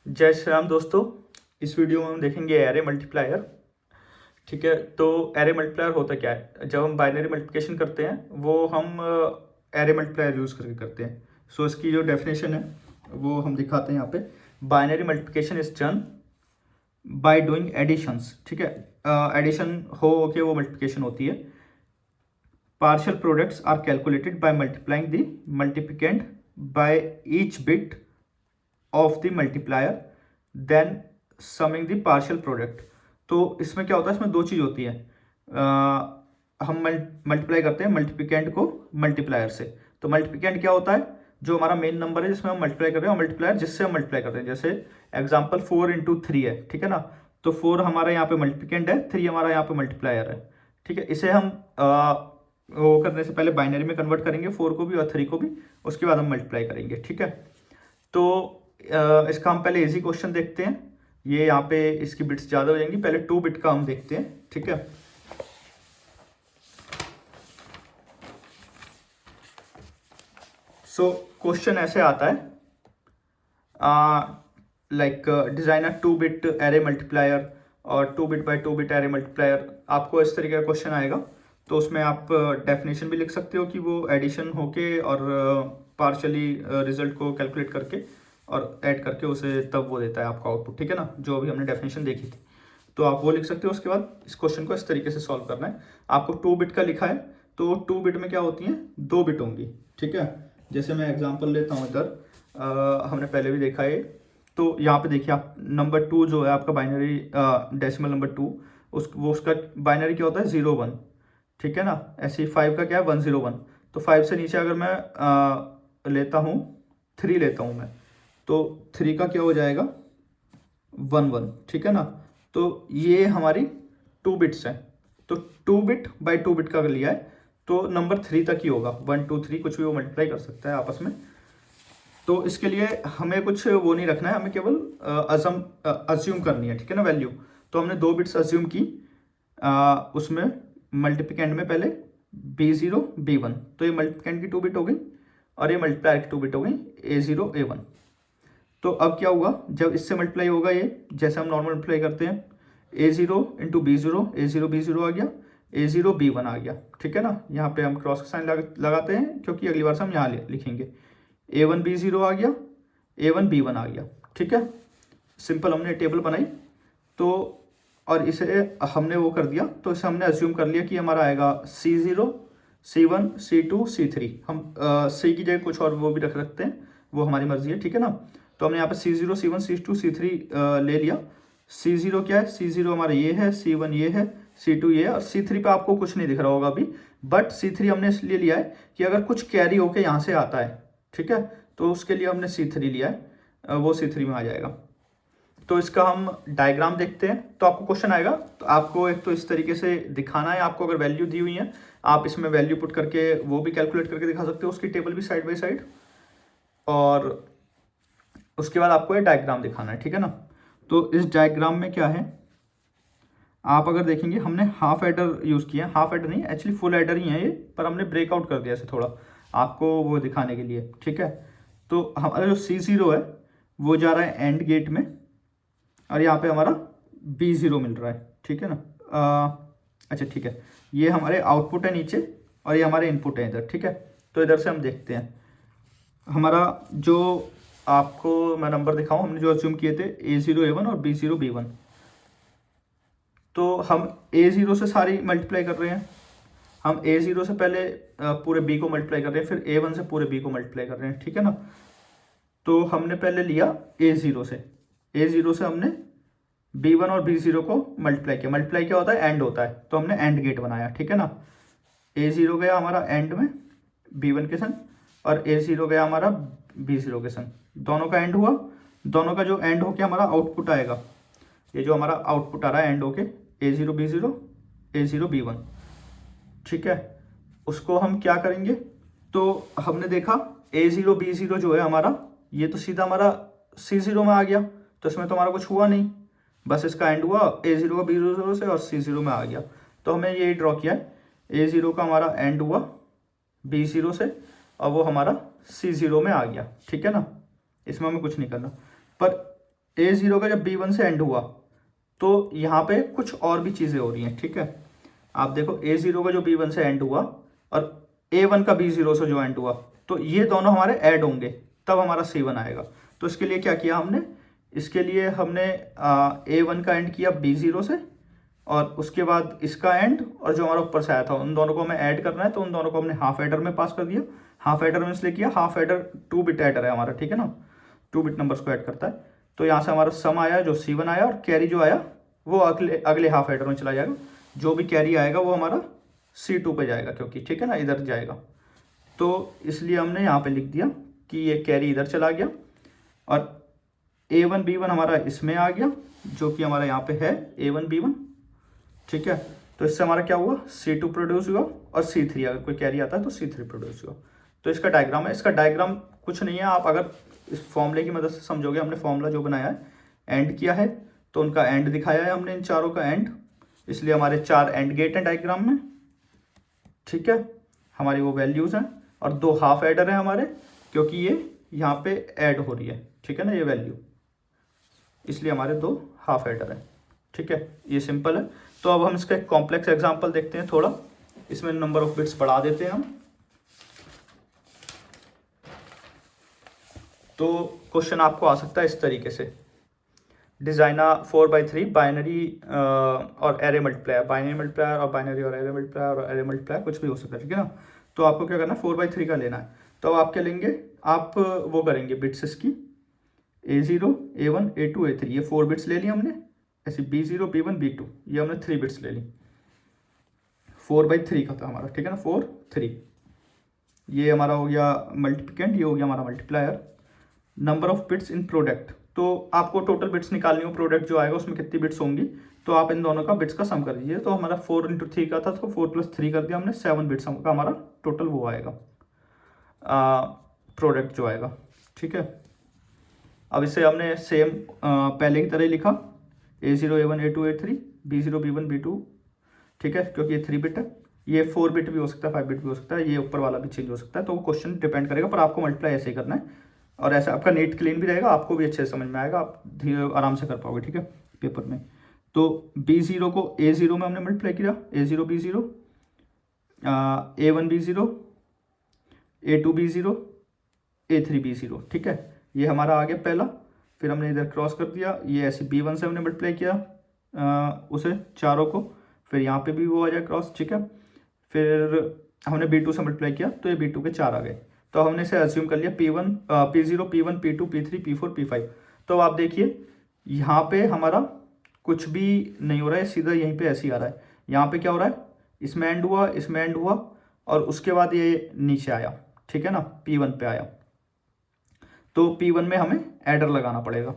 जय श्री राम दोस्तों। इस वीडियो में हम देखेंगे एरे मल्टीप्लायर। ठीक है, तो एरे मल्टीप्लायर होता क्या है? जब हम बाइनरी मल्टीप्लिकेशन करते हैं वो हम एरे मल्टीप्लायर यूज़ करके करते हैं। सो इसकी जो डेफिनेशन है वो हम दिखाते हैं यहाँ पे। Binary multiplication is done by doing additions. ठीक है, एडिशन हो के वो मल्टीप्लिकेशन होती है। Partial products are calculated by multiplying the multiplicand by each bit of the multiplier then summing the partial product. तो इसमें क्या होता है, इसमें दो चीज़ होती है। हम मल्टीप्लाई करते हैं मल्टीप्लिकेंट को मल्टीप्लायर से। तो मल्टीप्लिकेंट क्या होता है? जो हमारा मेन नंबर है जिसमें हम मल्टीप्लाई कर रहे हैं, और मल्टीप्लायर जिससे हम मल्टीप्लाई करते हैं। जैसे एग्जांपल 4 × 3 है, ठीक है ना। तो 4 हमारा यहाँ पे मल्टीप्लिकेंट है, 3 हमारा यहाँ पे मल्टीप्लायर है। ठीक है, इसे हम वो करने से पहले बाइनरी में कन्वर्ट करेंगे 4 को भी और 3 को भी, उसके बाद हम मल्टीप्लाई करेंगे। ठीक है, तो इसका हम पहले इजी क्वेश्चन देखते हैं। ये यहाँ पे इसकी बिट्स ज़्यादा हो जाएंगी, पहले 2 बिट का हम देखते हैं। ठीक है, सो क्वेश्चन ऐसे आता है, like design a 2 bit array multiplier और 2 bit by 2 bit array multiplier. आपको इस तरीके का क्वेश्चन आएगा, तो उसमें आप डेफिनेशन भी लिख सकते हो कि वो एडिशन होके और पार्शली रिजल्ट को कैलकुलेट करके और ऐड करके उसे तब वो देता है आपका आउटपुट। ठीक है ना, जो अभी हमने डेफिनेशन देखी थी, तो आप वो लिख सकते हो। उसके बाद इस क्वेश्चन को इस तरीके से सॉल्व करना है। आपको 2 बिट का लिखा है, तो 2 बिट में क्या होती हैं, 2 बिट होंगी। ठीक है, जैसे मैं एग्जांपल लेता हूँ इधर, हमने पहले भी देखा है। तो यहाँ पे देखिए आप, नंबर 2 जो है आपका बाइनरी डेसिमल नंबर 2, उसका बाइनरी क्या होता है, 0 1। ठीक है ना, ऐसे ही 5 का क्या है, 101। तो 5 से नीचे अगर मैं लेता हूँ 3 लेता हूँ मैं, तो 3 का क्या हो जाएगा, 1 1। ठीक है ना, तो ये हमारी 2 बिट्स हैं। तो 2 बिट बाय 2 बिट का अगर लिया है तो नंबर 3 तक ही होगा। 1 2 3 कुछ भी वो मल्टीप्लाई कर सकता है आपस में। तो इसके लिए हमें कुछ वो नहीं रखना है, हमें केवल अज्यूम करनी है। ठीक है ना, वैल्यू। तो हमने 2 बिट्स अज्यूम की, उसमें मल्टीप्लिकेंट में पहले B0 B1। तो ये मल्टीप्लिकेंट की 2 बिट हो गई और ये मल्टीप्लायर की 2 बिट हो गई, A0 A1। तो अब क्या हुआ, जब इससे मल्टीप्लाई होगा ये, जैसे हम नॉर्मल मल्टीप्लाई करते हैं, A0 × B0, A0 B0 आ गया, A0 B1 आ गया। ठीक है ना, यहाँ पे हम क्रॉस का साइन लगाते हैं क्योंकि अगली बार से हम यहाँ लिखेंगे। A1 B0 आ गया, A1 B1 आ गया। ठीक है, सिंपल हमने टेबल बनाई। तो और इसे हमने वो कर दिया, तो इसे हमने अज्यूम कर लिया कि हमारा आएगा C0 C1 C2 C3। हम C की जगह कुछ और वो भी रख सकते हैं, वो हमारी मर्जी है। ठीक है ना, तो हमने यहाँ पे C0 C1 C2 C3 ले लिया। C0 क्या है, C0 हमारा ये है, C1 ये है, C2 ये है, और C3 पे आपको कुछ नहीं दिख रहा होगा अभी। बट C3 हमने इसलिए लिया है कि अगर कुछ कैरी होके यहाँ से आता है, ठीक है, तो उसके लिए हमने C3 लिया है, वो C3 में आ जाएगा। तो इसका हम डायग्राम देखते हैं, तो आपको क्वेश्चन आएगा। तो आपको एक तो इस तरीके से दिखाना है, आपको अगर वैल्यू दी हुई है आप इसमें वैल्यू पुट करके वो भी कैलकुलेट करके दिखा सकते हो, उसकी टेबल भी साइड बाय साइड। और उसके बाद आपको ये डायग्राम दिखाना है। ठीक है ना, तो इस डायग्राम में क्या है, आप अगर देखेंगे हमने हाफ एडर यूज़ किया है। हाफ एडर नहीं, एक्चुअली फुल एडर ही है ये, पर हमने ब्रेकआउट कर दिया इसे थोड़ा आपको वो दिखाने के लिए। ठीक है, तो हमारा जो C0 है वो जा रहा है एंड गेट में, और यहाँ पे हमारा B0 मिल रहा है। ठीक है ना, अच्छा ठीक है, ये हमारे आउटपुट है नीचे और ये हमारे इनपुट है इधर। ठीक है, तो इधर से हम देखते हैं हमारा जो आपको मैं नंबर दिखाऊं, हमने जो अज्यूम किए थे A0 A1 और B0 B1। तो हम A0 से सारी मल्टीप्लाई कर रहे हैं। हम A0 से पहले पूरे B को मल्टीप्लाई कर रहे हैं, फिर A1 से पूरे B को मल्टीप्लाई कर रहे हैं। ठीक है ना, तो हमने पहले लिया A0 से, A0 से हमने B1 और B0 को मल्टीप्लाई किया। मल्टीप्लाई क्या होता है, एंड होता है, तो हमने एंड गेट बनाया। ठीक है ना, A0 गया हमारा एंड में B1 के संग, और A0 गया हमारा B0 के संग, दोनों का एंड हुआ। दोनों का जो एंड होके हमारा आउटपुट आएगा, ये जो हमारा आउटपुट आ रहा है एंड होके, A0 B0 A0 B1। ठीक है, उसको हम क्या करेंगे, तो हमने देखा A0 B0 जो है हमारा, ये तो सीधा हमारा C0 में आ गया, तो इसमें तो हमारा कुछ हुआ नहीं, बस इसका एंड हुआ A0 का B0 से और C0 में आ गया। तो हमें यही ड्रॉ किया है, A0 का हमारा एंड हुआ B0 से और वो हमारा C0 में आ गया। ठीक है ना, इसमें हमें कुछ नहीं करना। पर A0 का जब B1 से एंड हुआ तो यहाँ पे कुछ और भी चीज़ें हो रही हैं, ठीक है। आप देखो A0 का जो B1 से एंड हुआ और A1 का B0 से जो एंड हुआ, तो ये दोनों हमारे ऐड होंगे तब हमारा C1 आएगा। तो इसके लिए क्या किया हमने, इसके लिए हमने A1 का एंड किया B0 से, और उसके बाद इसका एंड और जो हमारा ऊपर से आया था उन दोनों को हमें ऐड करना है, तो उन दोनों को हमने हाफ एडर में पास कर दिया। हाफ एडर में इसलिए किया, हाफ एडर 2 बिट एडर है हमारा, ठीक है ना, 2 बिट नंबर्स को ऐड करता है। तो यहाँ से हमारा सम आया जो C1 आया, और कैरी जो आया वो अगले हाफ एडर में चला जाएगा। जो भी कैरी आएगा वो हमारा C2 पे जाएगा, क्योंकि ठीक है ना इधर जाएगा। तो इसलिए हमने यहाँ पे लिख दिया कि ये कैरी इधर चला गया, और A1 B1 हमारा इसमें आ गया, जो कि हमारा यहाँ पे है A1 B1, ठीक है। तो इससे हमारा क्या हुआ, C2 प्रोड्यूस हुआ, और C3 अगर कोई कैरी आता है तो C3 प्रोड्यूस हुआ। तो इसका डायग्राम है, इसका डायग्राम कुछ नहीं है, आप अगर इस फॉर्मूले की मदद से समझोगे, हमने फॉर्मूला जो बनाया है, एंड किया है तो उनका एंड दिखाया है हमने, इन चारों का एंड, इसलिए हमारे 4 एंड गेट हैं डायग्राम में, ठीक है। हमारी वो वैल्यूज़ हैं, और 2 हाफ एडर हैं हमारे, क्योंकि ये यहाँ पे ऐड हो रही है, ठीक है ना, ये वैल्यू, इसलिए हमारे 2 हाफ एडर हैं, ठीक है। ये सिंपल है। तो अब हम इसका एक कॉम्प्लेक्स एग्जांपल देखते हैं थोड़ा, इसमें नंबर ऑफ बिट्स बढ़ा देते हैं हम। तो क्वेश्चन आपको आ सकता है इस तरीके से, डिजाइन 4x3 बाइनरी और एरे मल्टीप्लायर, बाइनरी मल्टीप्लायर और बाइनरी और एरे मल्टीप्लायर और एरे मल्टीप्लायर कुछ भी हो सकता है, ठीक है ना। तो आपको क्या करना है, 4x3 का लेना है। तो आप क्या लेंगे, आप वो करेंगे बिट्स इसकी A0 A1 A2 A3, ये 4 बिट्स ले ली हमने, ऐसे B0 B1 B2 ये हमने 3 बिट्स ले ली। 4x3 का था हमारा, ठीक है ना, 4 3, ये हमारा हो गया मल्टीप्लिकेंट, ये हो गया हमारा multiplier. Number of bits in product, तो आपको टोटल बिट्स निकालनी हो, प्रोडक्ट जो आएगा उसमें कितनी बिट्स होंगी, तो आप इन दोनों का बिट्स का सम कर दीजिए। तो हमारा 4 × 3 का था, तो 4 + 3 कर दिया हमने, 7 बिट्स का हमारा टोटल वो आएगा प्रोडक्ट जो आएगा, ठीक है। अब इसे हमने सेम पहले की तरह ही लिखा, A0 A1 A2 A3 B0 B1 B2, ठीक है, क्योंकि ये 3 बिट है। ये 4 बिट भी हो सकता है, 5 बिट भी हो सकता है, ये ऊपर वाला भी चेंज हो सकता है, तो वो क्वेश्चन डिपेंड करेगा, पर आपको मल्टीप्लाई ऐसे ही करना है, और ऐसा आपका नीट क्लीन भी रहेगा, आपको भी अच्छे से समझ में आएगा, आप धीरे आराम से कर पाओगे, ठीक है, पेपर में। तो B0 को A0 में हमने मल्टीप्लाई किया, A0 B0 A1 B0 A2 B0 A3 B0, ठीक है, ये हमारा आ गया पहला। फिर हमने इधर क्रॉस कर दिया, ये ऐसे B1 से हमने मल्टीप्लाई किया उसे चारों को, फिर यहाँ पे भी वो आ जाए क्रॉस, ठीक है। फिर हमने B2 से मल्टीप्लाई किया, तो ये B2 के 4 आ गए। तो हमने इसे अज्यूम कर लिया P1 P0 P1 P2 P3 P4 P5। तो आप देखिए यहाँ पे हमारा कुछ भी नहीं हो रहा है, सीधा यहीं पे ऐसे ही आ रहा है। यहाँ पे क्या हो रहा है, इसमें एंड हुआ, इसमें एंड हुआ, और उसके बाद ये नीचे आया, ठीक है ना, P1 पे आया, तो P1 में हमें एडर लगाना पड़ेगा।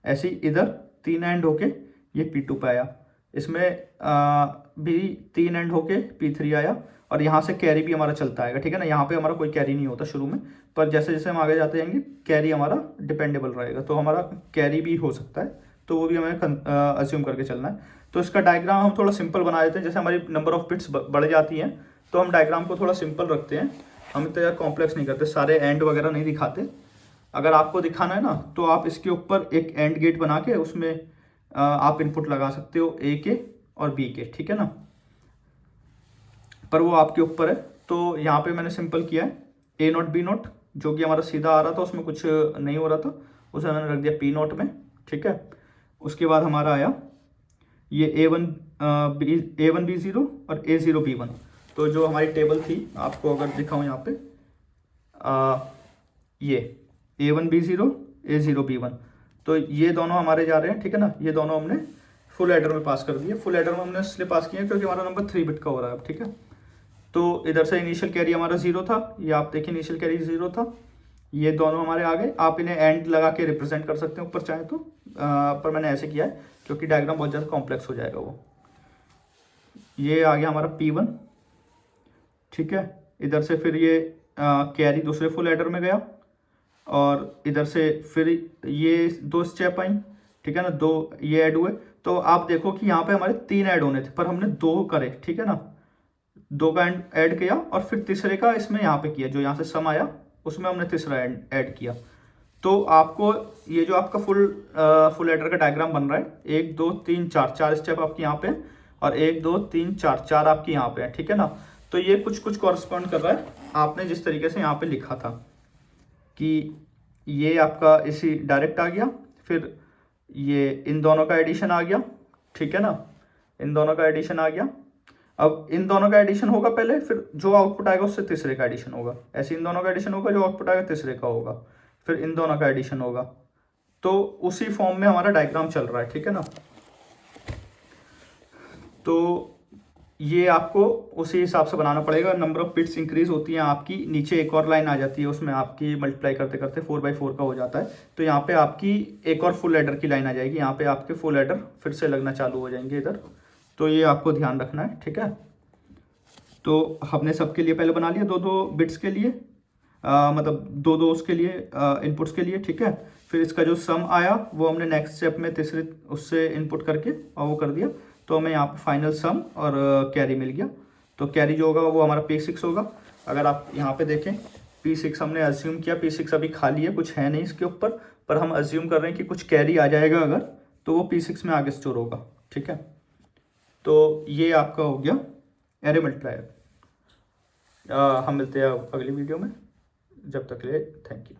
ऐसे ही इधर 3 एंड होके ये P2 पे आया, इसमें भी 3 एंड होके P3 आया, और यहाँ से कैरी भी हमारा चलता आएगा, ठीक है ना। यहाँ पे हमारा कोई कैरी नहीं होता शुरू में, पर जैसे जैसे हम आगे जाते जाएंगे कैरी हमारा डिपेंडेबल रहेगा, तो हमारा कैरी भी हो सकता है, तो वो भी हमें अज्यूम करके चलना है। तो इसका डायग्राम हम थोड़ा सिंपल बना देते हैं, जैसे हमारी नंबर ऑफ बिट्स बढ़ जाती हैं तो हम डायग्राम को थोड़ा सिंपल रखते हैं, हम इतना ज़्यादा कॉम्प्लेक्स नहीं करते, सारे एंड वगैरह नहीं दिखाते। अगर आपको दिखाना है ना, तो आप इसके ऊपर एक एंड गेट बना के उसमें आप इनपुट लगा सकते हो A के और B के, ठीक है ना, पर वो आपके ऊपर है। तो यहाँ पे मैंने सिंपल किया है A0 B0, जो कि हमारा सीधा आ रहा था, उसमें कुछ नहीं हो रहा था, उसे मैंने रख दिया P0 में, ठीक है। उसके बाद हमारा आया ये A1 B0 और A0 B1। तो जो हमारी टेबल थी, आपको अगर दिखाऊँ यहाँ पे ये A1 B0 A0 B1, तो ये दोनों हमारे जा रहे हैं, ठीक है ना। ये दोनों हमने फुल एडर में पास कर दिए। फुल एडर में हमने इसलिए पास किया क्योंकि हमारा नंबर 3 बिट का हो रहा है, ठीक है। तो इधर से इनिशियल कैरी हमारा 0 था, ये आप देखिए इनिशियल कैरी 0 था, ये दोनों हमारे आ गए। आप इन्हें एंड लगा के रिप्रेजेंट कर सकते हैं ऊपर चाहे तो, पर मैंने ऐसे किया है क्योंकि डायग्राम बहुत ज़्यादा कॉम्प्लेक्स हो जाएगा वो। ये आ गया हमारा P1, ठीक है। इधर से फिर ये कैरी दूसरे फुल एडर में गया, और इधर से फिर ये 2 स्टेप आई, ठीक है ना, 2 ये ऐड हुए। तो आप देखो कि यहाँ पे हमारे 3 ऐड होने थे, पर हमने 2 करे, ठीक है ना, 2 का ऐड किया, और फिर तीसरे का इसमें यहाँ पे किया, जो यहाँ से सम आया उसमें हमने तीसरा ऐड किया। तो आपको ये जो आपका फुल एडर का डायग्राम बन रहा है, 1 2 3 4 4 स्टेप आपके यहाँ पे हैं, और 1 2 3 4 4 आपके यहाँ पे है, ठीक है ना। तो ये कुछ कुछ कॉरस्पॉन्ड कर रहा है आपने जिस तरीके से यहाँ पे लिखा था कि ये आपका इसी डायरेक्ट आ गया, फिर ये इन दोनों का एडिशन आ गया, ठीक है ना, इन दोनों का एडिशन आ गया। अब इन दोनों का एडिशन होगा पहले, फिर जो आउटपुट आएगा उससे तीसरे का एडिशन होगा, ऐसे इन दोनों का एडिशन होगा, जो आउटपुट आएगा तीसरे का होगा, फिर इन दोनों का एडिशन होगा। तो उसी फॉर्म में हमारा डायग्राम चल रहा है, ठीक है ना। तो ये आपको उसी हिसाब से बनाना पड़ेगा। नंबर ऑफ बिट्स इंक्रीज होती हैं आपकी, नीचे एक और लाइन आ जाती है, उसमें आपकी मल्टीप्लाई करते करते 4/4 का हो जाता है। तो यहाँ पे आपकी एक और फुल एडर की लाइन आ जाएगी, यहाँ पे आपके फुल एडर फिर से लगना चालू हो जाएंगे इधर। तो ये आपको ध्यान रखना है, ठीक है। तो हमने सबके लिए पहले बना लिया 2-2 बिट्स के लिए, मतलब 2-2 उसके लिए इनपुट्स के लिए, ठीक है। फिर इसका जो सम आया वो हमने नेक्स्ट स्टेप में तीसरे उससे इनपुट करके और वो कर दिया, तो हमें यहाँ पे फाइनल सम और कैरी मिल गया। तो कैरी जो होगा वो हमारा P6 होगा। अगर आप यहाँ पे देखें, P6 हमने अज्यूम किया, P6 अभी खाली है, कुछ है नहीं इसके ऊपर, पर हम अज्यूम कर रहे हैं कि कुछ कैरी आ जाएगा अगर, तो वो P6 में आगे स्टोर होगा, ठीक है। तो ये आपका हो गया एरे मल्टीप्लायर। हम मिलते हैं अगली वीडियो में, जब तक के लिए थैंक यू।